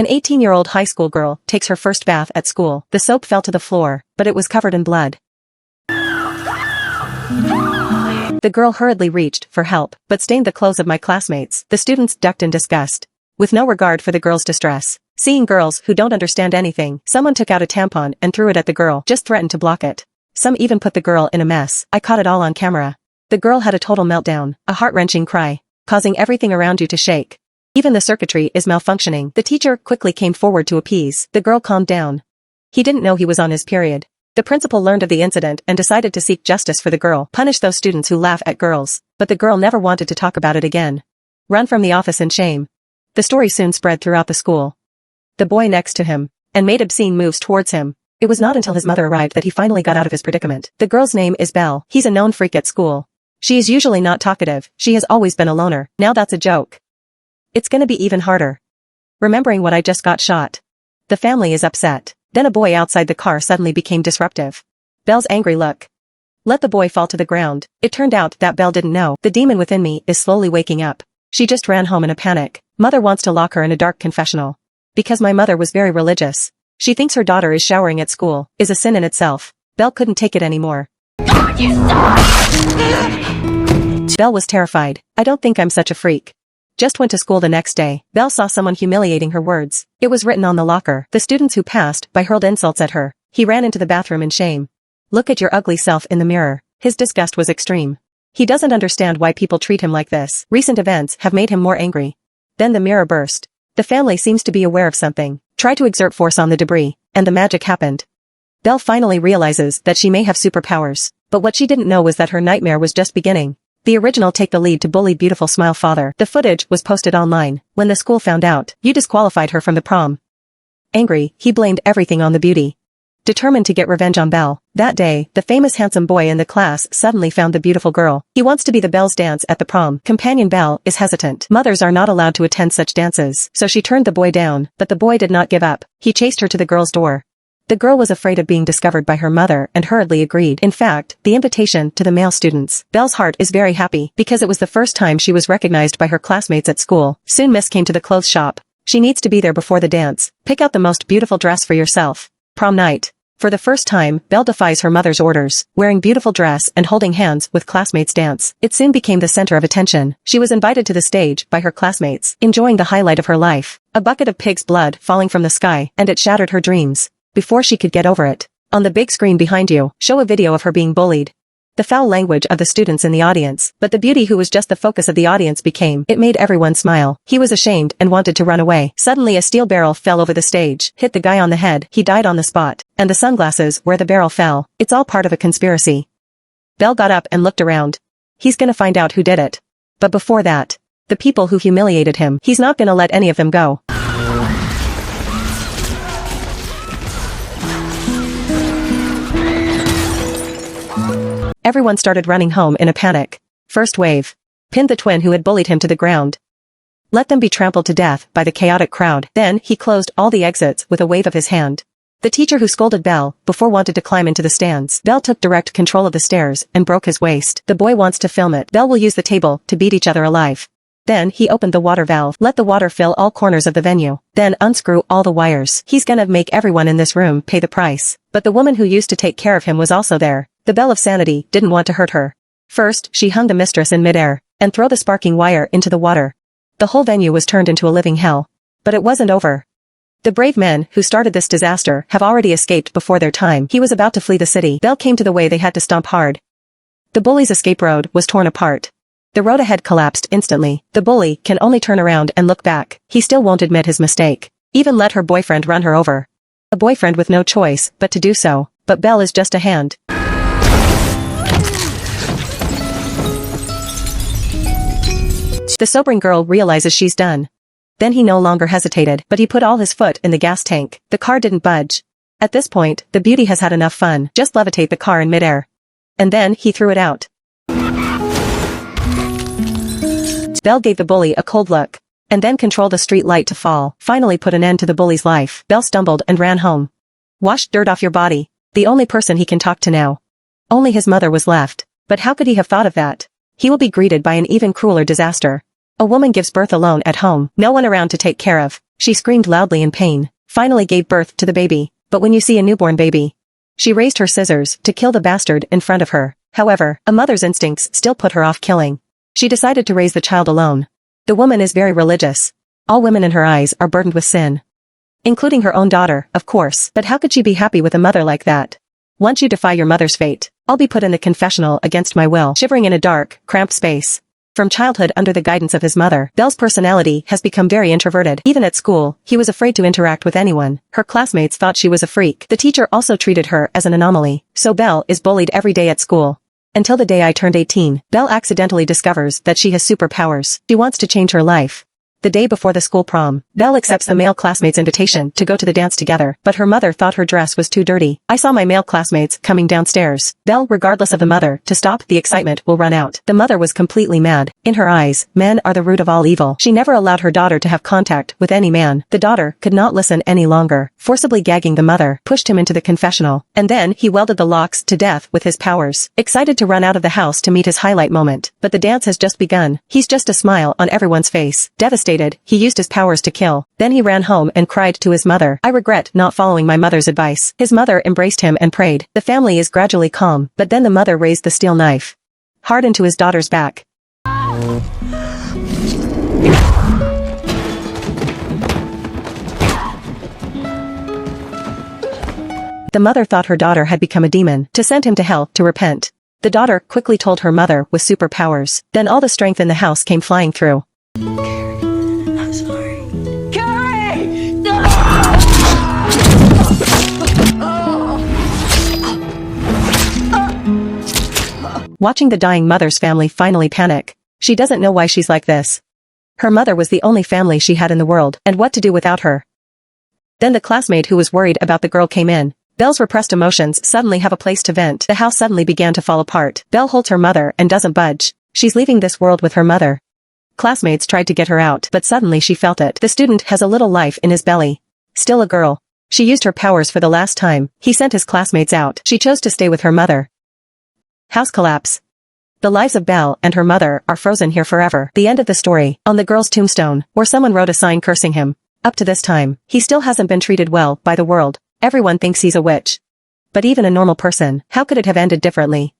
An 18-year-old high school girl takes her first bath at school. The soap fell to the floor, but it was covered in blood. The girl hurriedly reached for help, but stained the clothes of my classmates. The students ducked in disgust, with no regard for the girl's distress. Seeing girls who don't understand anything, someone took out a tampon and threw it at the girl, just threatened to block it. Some even put the girl in a mess. I caught it all on camera. The girl had a total meltdown, a heart-wrenching cry, causing everything around you to shake. Even the circuitry is malfunctioning. The teacher quickly came forward to appease. The girl calmed down. He didn't know he was on his period. The principal learned of the incident and decided to seek justice for the girl, punish those students who laugh at girls, but the girl never wanted to talk about it again. Run from the office in shame. The story soon spread throughout the school. The boy next to him, and made obscene moves towards him. It was not until his mother arrived that he finally got out of his predicament. The girl's name is Belle. He's a known freak at school. She is usually not talkative. She has always been a loner. Now that's a joke. It's gonna be even harder. Remembering what I just got shot. The family is upset. Then a boy outside the car suddenly became disruptive. Belle's angry look. Let the boy fall to the ground. It turned out that Belle didn't know. The demon within me is slowly waking up. She just ran home in a panic. Mother wants to lock her in a dark confessional. Because my mother was very religious. She thinks her daughter is showering at school, is a sin in itself. Belle couldn't take it anymore. Belle was terrified. I don't think I'm such a freak. Just went to school the next day. Belle saw someone humiliating her words. It was written on the locker. The students who passed by hurled insults at her. He ran into the bathroom in shame. Look at your ugly self in the mirror. His disgust was extreme. He doesn't understand why people treat him like this. Recent events have made him more angry. Then the mirror burst. The family seems to be aware of something. Try to exert force on the debris, and the magic happened. Belle finally realizes that she may have superpowers, but what she didn't know was that her nightmare was just beginning. The original take the lead to bully beautiful smile father. The footage was posted online. When the school found out, you disqualified her from the prom. Angry, he blamed everything on the beauty. Determined to get revenge on Belle. That day, the famous handsome boy in the class suddenly found the beautiful girl. He wants to be the Belle's dance at the prom. Companion Belle is hesitant. Mothers are not allowed to attend such dances, so she turned the boy down, but the boy did not give up. He chased her to the girl's door. The girl was afraid of being discovered by her mother and hurriedly agreed. In fact, the invitation to the male students. Belle's heart is very happy because it was the first time she was recognized by her classmates at school. Soon Miss came to the clothes shop. She needs to be there before the dance. Pick out the most beautiful dress for yourself. Prom night. For the first time, Belle defies her mother's orders, wearing beautiful dress and holding hands with classmates dance. It soon became the center of attention. She was invited to the stage by her classmates, enjoying the highlight of her life. A bucket of pig's blood falling from the sky, and it shattered her dreams. Before she could get over it, on the big screen behind you, show a video of her being bullied. The foul language of the students in the audience, but the beauty who was just the focus of the audience it made everyone smile. He was ashamed and wanted to run away. Suddenly a steel barrel fell over the stage, hit the guy on the head. He died on the spot, and the sunglasses where the barrel fell. It's all part of a conspiracy. Belle got up and looked around. He's gonna find out who did it. But before that, the people who humiliated him, he's not gonna let any of them go. Everyone started running home in a panic. First wave. Pinned the twin who had bullied him to the ground. Let them be trampled to death by the chaotic crowd. Then he closed all the exits with a wave of his hand. The teacher who scolded Belle before wanted to climb into the stands. Belle took direct control of the stairs and broke his waist. The boy wants to film it. Belle will use the table to beat each other alive. Then he opened the water valve. Let the water fill all corners of the venue. Then unscrew all the wires. He's gonna make everyone in this room pay the price. But the woman who used to take care of him was also there. The Belle of Sanity didn't want to hurt her. First, she hung the mistress in midair and threw the sparking wire into the water. The whole venue was turned into a living hell. But it wasn't over. The brave men who started this disaster have already escaped before their time. He was about to flee the city. Belle came to the way they had to stomp hard. The bully's escape road was torn apart. The road ahead collapsed instantly. The bully can only turn around and look back. He still won't admit his mistake. Even let her boyfriend run her over. A boyfriend with no choice but to do so. But Belle is just a hand. The sobering girl realizes she's done. Then he no longer hesitated, but he put all his foot in the gas tank. The car didn't budge. At this point, the beauty has had enough fun. Just levitate the car in midair. And then he threw it out. Belle gave the bully a cold look, and then controlled the street light to fall. Finally put an end to the bully's life. Belle stumbled and ran home. Washed dirt off your body. The only person he can talk to now. Only his mother was left. But how could he have thought of that? He will be greeted by an even crueler disaster. A woman gives birth alone at home, no one around to take care of. She screamed loudly in pain, finally gave birth to the baby. But when you see a newborn baby, she raised her scissors to kill the bastard in front of her. However, a mother's instincts still put her off killing. She decided to raise the child alone. The woman is very religious. All women in her eyes are burdened with sin. Including her own daughter, of course. But how could she be happy with a mother like that? Once you defy your mother's fate, I'll be put in the confessional against my will. Shivering in a dark, cramped space. From childhood under the guidance of his mother, Belle's personality has become very introverted. Even at school, he was afraid to interact with anyone. Her classmates thought she was a freak. The teacher also treated her as an anomaly. So Belle is bullied every day at school. Until the day I turned 18, Belle accidentally discovers that she has superpowers. She wants to change her life. The day before the school prom, Belle accepts the male classmate's invitation to go to the dance together, but her mother thought her dress was too dirty. I saw my male classmates coming downstairs. Belle, regardless of the mother, to stop the excitement will run out. The mother was completely mad. In her eyes, men are the root of all evil. She never allowed her daughter to have contact with any man. The daughter could not listen any longer, forcibly gagging the mother, pushed him into the confessional, and then he welded the locks to death with his powers. Excited to run out of the house to meet his highlight moment, but the dance has just begun. He's just a smile on everyone's face. Devastated, he used his powers to kill. Then he ran home and cried to his mother. I regret not following my mother's advice. His mother embraced him and prayed. The family is gradually calm, but then the mother raised the steel knife hard into his daughter's back. The mother thought her daughter had become a demon, to send him to hell to repent. The daughter quickly told her mother with superpowers. Then all the strength in the house came flying through. I'm sorry. Carrie! No! Watching the dying mother's family finally panic. She doesn't know why she's like this. Her mother was the only family she had in the world, and what to do without her. Then the classmate who was worried about the girl came in. Belle's repressed emotions suddenly have a place to vent. The house suddenly began to fall apart. Belle holds her mother and doesn't budge. She's leaving this world with her mother. Classmates tried to get her out, but suddenly she felt it. The student has a little life in his belly. Still a girl. She used her powers for the last time. He sent his classmates out. She chose to stay with her mother. House collapse. The lives of Belle and her mother are frozen here forever. The end of the story. On the girl's tombstone, where someone wrote a sign cursing him. Up to this time, he still hasn't been treated well by the world. Everyone thinks he's a witch. But even a normal person, how could it have ended differently?